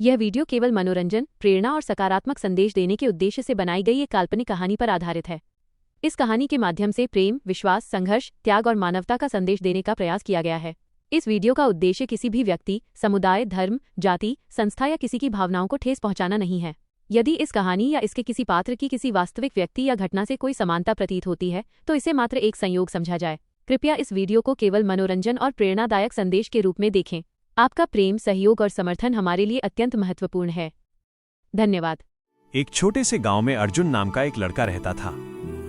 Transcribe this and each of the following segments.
यह वीडियो केवल मनोरंजन, प्रेरणा और सकारात्मक संदेश देने के उद्देश्य से बनाई गई एक काल्पनिक कहानी पर आधारित है। इस कहानी के माध्यम से प्रेम, विश्वास, संघर्ष, त्याग और मानवता का संदेश देने का प्रयास किया गया है। इस वीडियो का उद्देश्य किसी भी व्यक्ति, समुदाय, धर्म, जाति, संस्था या किसी की भावनाओं को ठेस पहुंचाना नहीं है। यदि इस कहानी या इसके किसी पात्र की किसी वास्तविक व्यक्ति या घटना से कोई समानता प्रतीत होती है तो इसे मात्र एक संयोग समझा जाए। कृपया इस वीडियो को केवल मनोरंजन और प्रेरणादायक संदेश के रूप में देखें। आपका प्रेम, सहयोग और समर्थन हमारे लिए अत्यंत महत्वपूर्ण है। धन्यवाद। एक छोटे से गांव में अर्जुन नाम का एक लड़का रहता था।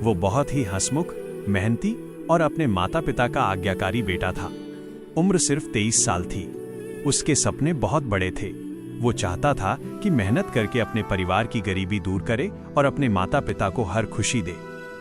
वो बहुत ही हंसमुख, मेहनती और अपने माता पिता का आज्ञाकारी बेटा था। उम्र सिर्फ 23 साल थी। उसके सपने बहुत बड़े थे। वो चाहता था कि मेहनत करके अपने परिवार की गरीबी दूर करे और अपने माता पिता को हर खुशी दे।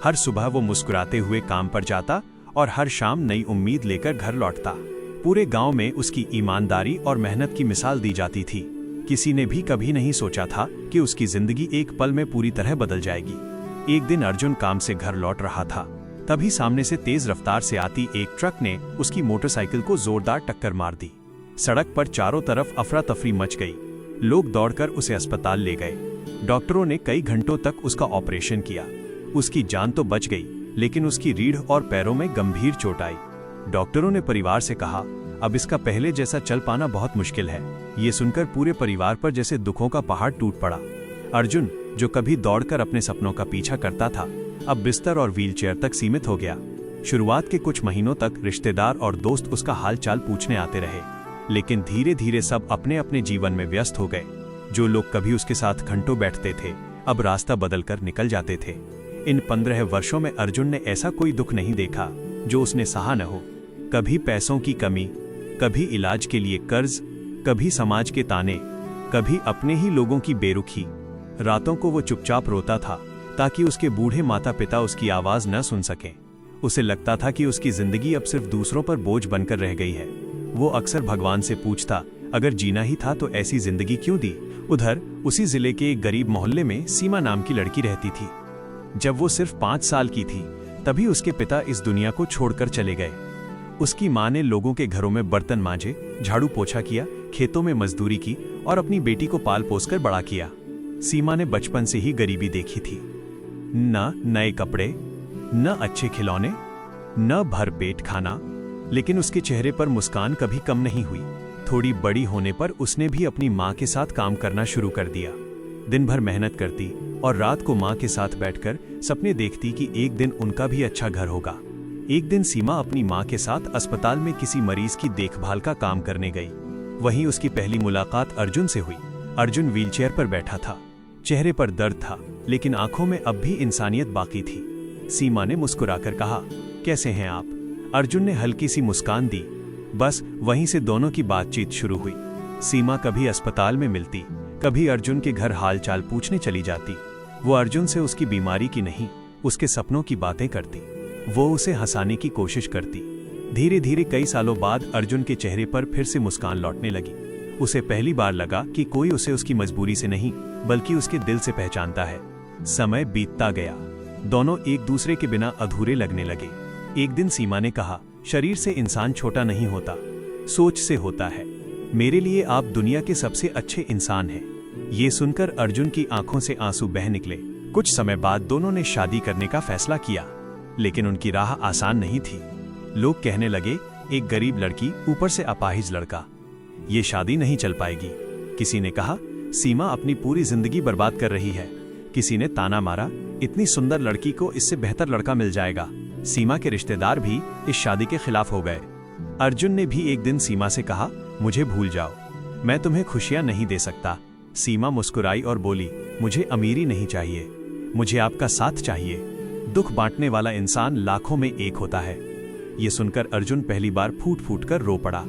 हर सुबह वो मुस्कुराते हुए काम पर जाता और हर शाम नई उम्मीद लेकर घर लौटता। पूरे गांव में उसकी ईमानदारी और मेहनत की मिसाल दी जाती थी। किसी ने भी कभी नहीं सोचा था कि उसकी जिंदगी एक पल में पूरी तरह बदल जाएगी। एक दिन अर्जुन काम से घर लौट रहा था। तभी सामने से तेज रफ्तार से आती एक ट्रक ने उसकी मोटरसाइकिल को जोरदार टक्कर मार दी। सड़क पर चारों तरफ अफरा तफरी मच गई। लोग दौड़कर उसे अस्पताल ले गए। डॉक्टरों ने कई घंटों तक उसका ऑपरेशन किया। उसकी जान तो बच गई, लेकिन उसकी रीढ़ और पैरों में गंभीर चोट आई। डॉक्टरों ने परिवार से कहा, अब इसका पहले जैसा चल पाना बहुत मुश्किल है। ये सुनकर पूरे परिवार पर जैसे दुखों का पहाड़ टूट पड़ा। अर्जुन, जो कभी दौड़कर अपने सपनों का पीछा करता था, अब बिस्तर और व्हीलचेयर तक सीमित हो गया। शुरुआत के कुछ महीनों तक रिश्तेदार और दोस्त उसका हाल चाल पूछने आते रहे, लेकिन धीरे धीरे सब अपने अपने जीवन में व्यस्त हो गए। जो लोग कभी उसके साथ घंटों बैठते थे, अब रास्ता बदलकर निकल जाते थे। इन 15 वर्षों में अर्जुन ने ऐसा कोई दुख नहीं देखा जो उसने सहा न हो। कभी पैसों की कमी, कभी इलाज के लिए कर्ज, कभी समाज के ताने, कभी अपने ही लोगों की बेरुखी। रातों को वो चुपचाप रोता था ताकि उसके बूढ़े माता पिता उसकी आवाज न सुन सकें। उसे लगता था कि उसकी जिंदगी अब सिर्फ दूसरों पर बोझ बनकर रह गई है। वो अक्सर भगवान से पूछता, अगर जीना ही था तो ऐसी जिंदगी क्यों दी। उधर उसी जिले के एक गरीब मोहल्ले में सीमा नाम की लड़की रहती थी। जब वो सिर्फ 5 साल की थी, तभी उसके पिता इस दुनिया को छोड़कर चले गए। उसकी माँ ने लोगों के घरों में बर्तन मांजे, झाड़ू पोछा किया, खेतों में मजदूरी की और अपनी बेटी को पाल पोसकर बड़ा किया। सीमा ने बचपन से ही गरीबी देखी थी। न नए कपड़े, न अच्छे खिलौने, न भरपेट खाना, लेकिन उसके चेहरे पर मुस्कान कभी कम नहीं हुई। थोड़ी बड़ी होने पर उसने भी अपनी माँ के साथ काम करना शुरू कर दिया। दिन भर मेहनत करती और रात को माँ के साथ बैठकर सपने देखती कि एक दिन उनका भी अच्छा घर होगा। एक दिन सीमा अपनी माँ के साथ अस्पताल में किसी मरीज की देखभाल का काम करने गई। वहीं उसकी पहली मुलाकात अर्जुन से हुई। अर्जुन व्हीलचेयर पर बैठा था। चेहरे पर दर्द था, लेकिन आंखों में अब भी इंसानियत बाकी थी। सीमा ने मुस्कुराकर कहा, कैसे हैं आप? अर्जुन ने हल्की सी मुस्कान दी। बस वहीं से दोनों की बातचीत शुरू हुई। सीमा कभी अस्पताल में मिलती, कभी अर्जुन के घर हालचाल पूछने चली जाती। वो अर्जुन से उसकी बीमारी की नहीं, उसके सपनों की बातें करती। वो उसे हंसाने की कोशिश करती। धीरे धीरे कई सालों बाद अर्जुन के चेहरे पर फिर से मुस्कान लौटने लगी। उसे पहली बार लगा कि कोई उसे उसकी मजबूरी से नहीं, बल्कि उसके दिल से पहचानता है। समय बीतता गया। दोनों एक दूसरे के बिना अधूरे लगने लगे। एक दिन सीमा ने कहा, शरीर से इंसान छोटा नहीं होता, सोच से होता है। मेरे लिए आप दुनिया के सबसे अच्छे इंसान हैं। ये सुनकर अर्जुन की आंखों से आंसू बह निकले। कुछ समय बाद दोनों ने शादी करने का फैसला किया, लेकिन उनकी राह आसान नहीं थी। लोग कहने लगे, एक गरीब लड़की, ऊपर से अपाहिज लड़का, ये शादी नहीं चल पाएगी। किसी ने कहा, सीमा अपनी पूरी जिंदगी बर्बाद कर रही है। किसी ने ताना मारा, इतनी सुंदर लड़की को इससे बेहतर लड़का मिल जाएगा। सीमा के रिश्तेदार भी इस शादी के खिलाफ हो गए। अर्जुन ने भी एक दिन सीमा से कहा, मुझे भूल जाओ, मैं तुम्हें खुशियां नहीं दे सकता। सीमा मुस्कुराई और बोली, मुझे अमीरी नहीं चाहिए, मुझे आपका साथ चाहिए। दुख बांटने वाला इंसान लाखों में एक होता है। ये सुनकर अर्जुन पहली बार फूट फूट कर रो पड़ा।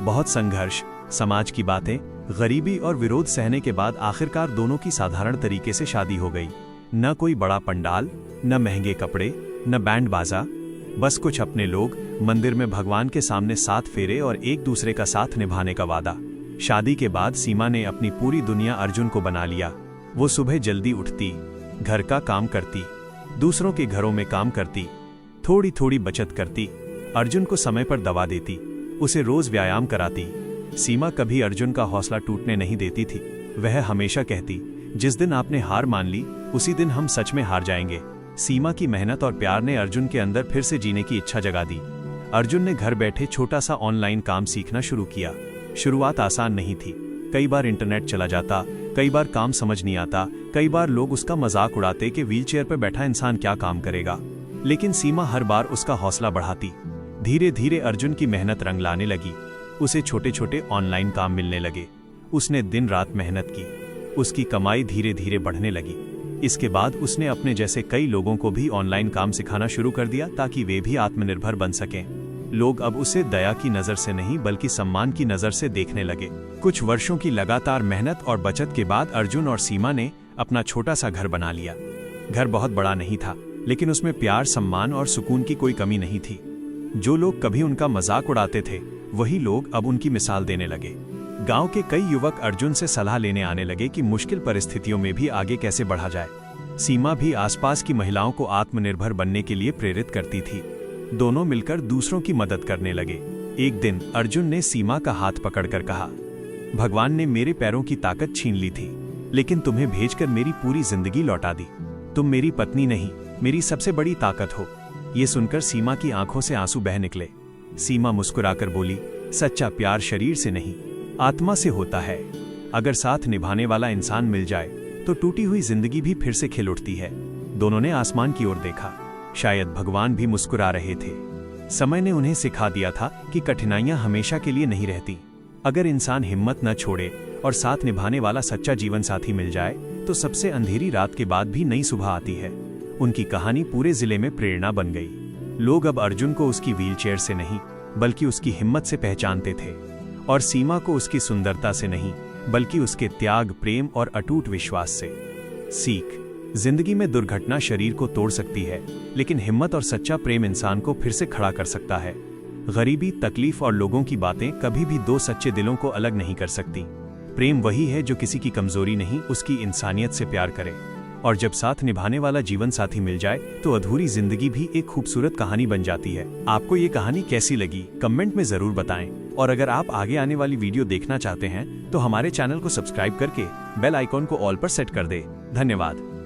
बहुत संघर्ष, समाज की बातें, गरीबी और विरोध सहने के बाद आखिरकार दोनों की साधारण तरीके से शादी हो गई। न कोई बड़ा पंडाल, न महंगे कपड़े, न बैंड बाजा, बस कुछ अपने लोग, मंदिर में भगवान के सामने 7 फेरे और एक दूसरे का साथ निभाने का वादा। शादी के बाद सीमा ने अपनी पूरी दुनिया अर्जुन को बना लिया। वो सुबह जल्दी उठती, घर का काम करती, दूसरों के घरों में काम करती, थोड़ी थोड़ी बचत करती, अर्जुन को समय पर दवा देती, उसे रोज व्यायाम कराती। सीमा कभी अर्जुन का हौसला टूटने नहीं देती थी। वह हमेशा कहती, जिस दिन आपने हार मान ली उसी दिन हम सच में हार जाएंगे। सीमा की मेहनत और प्यार ने अर्जुन के अंदर फिर से जीने की इच्छा जगा दी। अर्जुन ने घर बैठे छोटा सा ऑनलाइन काम सीखना शुरू किया। शुरुआत आसान नहीं थी। कई बार इंटरनेट चला जाता, कई बार काम समझ नहीं आता, कई बार लोग उसका मजाक उड़ाते कि व्हीलचेयर पर बैठा इंसान क्या काम करेगा। लेकिन सीमा हर बार उसका हौसला बढ़ाती। धीरे धीरे अर्जुन की मेहनत रंग लाने लगी। उसे छोटे छोटे ऑनलाइन काम मिलने लगे। उसने दिन रात मेहनत की। उसकी कमाई धीरे धीरे बढ़ने लगी। इसके बाद उसने अपने जैसे कई लोगों को भी ऑनलाइन काम सिखाना शुरू कर दिया ताकि वे भी आत्मनिर्भर बन सकें। लोग अब उसे दया की नज़र से नहीं बल्कि सम्मान की नज़र से देखने लगे। कुछ वर्षों की लगातार मेहनत और बचत के बाद अर्जुन और सीमा ने अपना छोटा सा घर बना लिया। घर बहुत बड़ा नहीं था, लेकिन उसमें प्यार, सम्मान और सुकून की कोई कमी नहीं थी। जो लोग कभी उनका मजाक उड़ाते थे, वही लोग अब उनकी मिसाल देने लगे। गांव के कई युवक अर्जुन से सलाह लेने आने लगे कि मुश्किल परिस्थितियों में भी आगे कैसे बढ़ा जाए। सीमा भी आसपास की महिलाओं को आत्मनिर्भर बनने के लिए प्रेरित करती थी। दोनों मिलकर दूसरों की मदद करने लगे। एक दिन अर्जुन ने सीमा का हाथ पकड़कर कहा, भगवान ने मेरे पैरों की ताकत छीन ली थी, लेकिन तुम्हें भेजकर मेरी पूरी जिंदगी लौटा दी। तुम मेरी पत्नी नहीं, मेरी सबसे बड़ी ताकत हो। ये सुनकर सीमा की आंखों से आंसू बह निकले। सीमा मुस्कुराकर बोली, सच्चा प्यार शरीर से नहीं, आत्मा से होता है। अगर साथ निभाने वाला इंसान मिल जाए तो टूटी हुई जिंदगी भी फिर से खिल उठती है। दोनों ने आसमान की ओर देखा। शायद भगवान भी मुस्कुरा रहे थे। समय ने उन्हें सिखा दिया था कि कठिनाइयां हमेशा के लिए नहीं रहती। अगर इंसान हिम्मत न छोड़े और साथ निभाने वाला सच्चा जीवन साथी मिल जाए तो सबसे अंधेरी रात के बाद भी नई सुबह आती है। उनकी कहानी पूरे जिले में प्रेरणा बन गई। लोग अब अर्जुन को उसकी व्हीलचेयर से नहीं बल्कि उसकी हिम्मत से पहचानते थे, और सीमा को उसकी सुंदरता से नहीं बल्कि उसके त्याग, प्रेम और अटूट विश्वास से। सीख: जिंदगी में दुर्घटना शरीर को तोड़ सकती है, लेकिन हिम्मत और सच्चा प्रेम इंसान को फिर से खड़ा कर सकता है। गरीबी, तकलीफ और लोगों की बातें कभी भी दो सच्चे दिलों को अलग नहीं कर सकती। प्रेम वही है जो किसी की कमजोरी नहीं, उसकी इंसानियत से प्यार करे। और जब साथ निभाने वाला जीवन साथी मिल जाए तो अधूरी जिंदगी भी एक खूबसूरत कहानी बन जाती है। आपको ये कहानी कैसी लगी कमेंट में जरूर बताएं, और अगर आप आगे आने वाली वीडियो देखना चाहते हैं तो हमारे चैनल को सब्सक्राइब करके बेल आइकॉन को ऑल पर सेट कर दें। धन्यवाद।